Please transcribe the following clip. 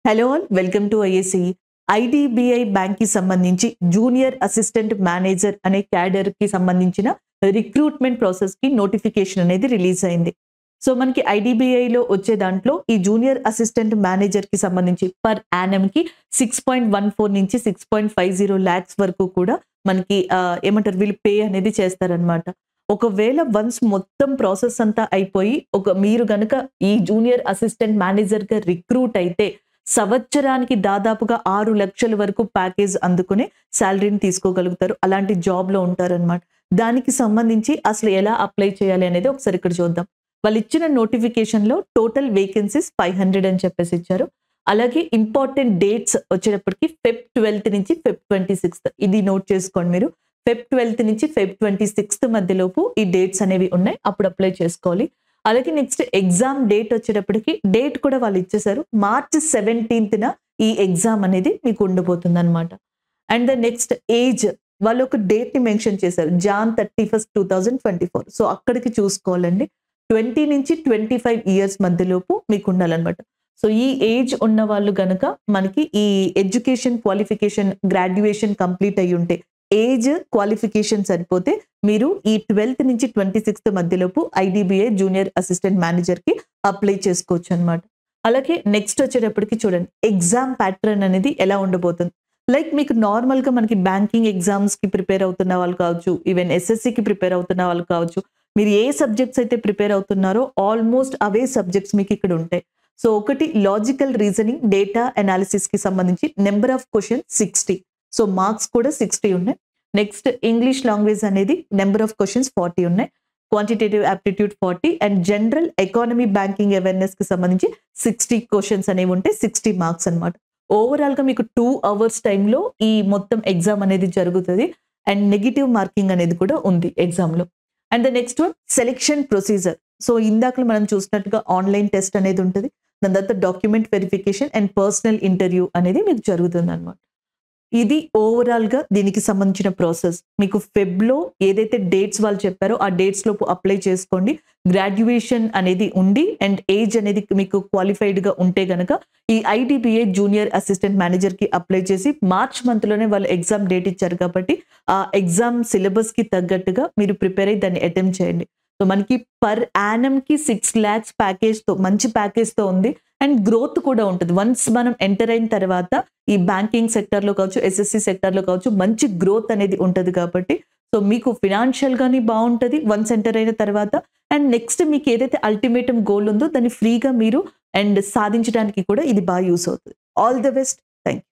Hello all welcome to IAC. IDBI bank కి సంబంధించి junior assistant manager అనే cadre కి సంబంధించిన రిక్రూట్మెంట్ ప్రాసెస్ కి నోటిఫికేషన్ అనేది రిలీజ్ అయింది. సో మనకి ఐడిబిఐలో వచ్చే దాంట్లో ఈ జూనియర్ అసిస్టెంట్ మేనేజర్ కి సంబంధించి పర్ యానం కి 6.14 నుంచి 6.50 lakhs వరకు కూడా మనకి ఏమంటారు వీళ్ళు పే అనేది చేస్తారనమాట. ఒకవేళ వన్స్ మొత్తం ప్రాసెస్ అంతా అయిపోయి మీరు గనుక ఈ జూనియర్ అసిస్టెంట్ మేనేజర్ గా రిక్రూట్ అయితే సంవత్సరానికి దాదాపుగా 6 లక్షల వరకు ప్యాకేజ్ అందుకునే శాలరీని తీసుకోగలుగుతారు. అలాంటి జాబ్ లో ఉంటారనమాట. దానికి సంబంధించి అసలు ఎలా అప్లై చేయాలి అనేది ఒకసారి ఇక్కడ చూద్దాం. వాళ్ళు ఇచ్చిన నోటిఫికేషన్ లో టోటల్ వేకెన్సీస్ 500 అని చెప్పేసి ఇచ్చారు. అలాగే ఇంపార్టెంట్ డేట్స్ వచ్చేటప్పటికి Feb 12th నుంచి Feb 26th. ఇది నోట్ చేసుకోండి మీరు. Feb 12th నుంచి Feb 26th మధ్యలోపు ఈ డేట్స్ అనేవి ఉన్నాయి. అప్పుడు అప్లై చేసుకోవాలి. అలాగే నెక్స్ట్ ఎగ్జామ్ డేట్ వచ్చేటప్పటికి డేట్ కూడా వాళ్ళు ఇచ్చేసారు. March 17th ఈ ఎగ్జామ్ అనేది మీకు ఉండబోతుంది అనమాట. అండ్ ద నెక్స్ట్ ఏజ్ వాళ్ళు ఒక డేట్ ని మెన్షన్ చేశారు, Jan 31st, 2024. సో అక్కడికి చూసుకోవాలండి. 20 నుంచి 25 years మధ్యలోపు మీకు ఉండాలన్నమాట. సో ఈ ఏజ్ ఉన్న వాళ్ళు గనక మనకి ఈ ఎడ్యుకేషన్ క్వాలిఫికేషన్ గ్రాడ్యుయేషన్ కంప్లీట్ అయ్యి ఉంటే ఏజ్ క్వాలిఫికేషన్ సరిపోతే మీరు ఈ 12th నుంచి 26th మధ్యలోపు ఐడిబిఐ జూనియర్ అసిస్టెంట్ మేనేజర్ కి అప్లై చేసుకోవచ్చు అనమాట. అలాగే నెక్స్ట్ వచ్చేటప్పటికి చూడండి ఎగ్జామ్ ప్యాటర్న్ అనేది ఎలా ఉండబోతుంది. లైక్ మీకు నార్మల్ గా మనకి బ్యాంకింగ్ ఎగ్జామ్స్ కి ప్రిపేర్ అవుతున్న వాళ్ళు కావచ్చు, ఈవెన్ ఎస్ఎస్సికి ప్రిపేర్ అవుతున్న వాళ్ళు కావచ్చు, మీరు ఏ సబ్జెక్ట్స్ అయితే ప్రిపేర్ అవుతున్నారో ఆల్మోస్ట్ అవే సబ్జెక్ట్స్ మీకు ఇక్కడ ఉంటాయి. సో ఒకటి లాజికల్ రీజనింగ్, డేటా అనాలిసిస్ కి సంబంధించి number of question 60. So marks కూడా 60 ఉన్నాయి. నెక్స్ట్ ఇంగ్లీష్ లాంగ్వేజ్ అనేది నెంబర్ ఆఫ్ క్వశ్చన్స్ 40 ఉన్నాయి. Quantitative aptitude 40 and general economy banking awareness కి సంబంధించి 60 క్వశ్చన్స్ అనేవి ఉంటే 60 మార్క్స్ అనమాట. ఓవరాల్ గా మీకు 2 hours టైంలో ఈ మొత్తం ఎగ్జామ్ అనేది జరుగుతుంది. అండ్ నెగిటివ్ మార్కింగ్ అనేది కూడా ఉంది ఎగ్జామ్ లో. And the next one selection procedure. So ఇందాక మనం చూసినట్టుగా ఆన్లైన్ టెస్ట్ అనేది ఉంటుంది. దాని తర్వాత document verification and personal interview అనేది మీకు జరుగుతుంది అనమాట. ఇది ఓవరాల్ గా దీనికి సంబంధించిన ప్రాసెస్. మీకు ఫెబ్ లో ఏదైతే డేట్స్ వాళ్ళు చెప్పారో ఆ డేట్స్ లోపు అప్లై చేసుకోండి. గ్రాడ్యుయేషన్ అనేది ఉండి అండ్ ఏజ్ అనేది మీకు క్వాలిఫైడ్ గా ఉంటే గనక ఈ ఐడిబిఐ జూనియర్ అసిస్టెంట్ మేనేజర్ కి అప్లై చేసి మార్చ్ మంత్ లోనే వాళ్ళు ఎగ్జామ్ డేట్ ఇచ్చారు కాబట్టి ఆ ఎగ్జామ్ సిలబస్ కి తగ్గట్టుగా మీరు ప్రిపేర్ అయ్యి దాన్ని అటెంప్ట్ చేయండి. సో మనకి పర్ యానం కి 6 lakhs ప్యాకేజ్ తో మంచి ప్యాకేజ్ తో ఉంది. అండ్ గ్రోత్ కూడా ఉంటుంది. వన్స్ మనం ఎంటర్ అయిన తర్వాత ఈ బ్యాంకింగ్ సెక్టర్ లో కావచ్చు, ఎస్ఎస్సి సెక్టర్ లో కావచ్చు మంచి గ్రోత్ అనేది ఉంటుంది కాబట్టి సో మీకు ఫినాన్షియల్ గానీ బాగుంటుంది వన్స్ ఎంటర్ అయిన తర్వాత. అండ్ నెక్స్ట్ మీకు ఏదైతే అల్టిమేటం గోల్ ఉందో దాన్ని ఫ్రీగా మీరు అండ్ సాధించడానికి కూడా ఇది బాగా యూస్ అవుతుంది. All the best. Thank you.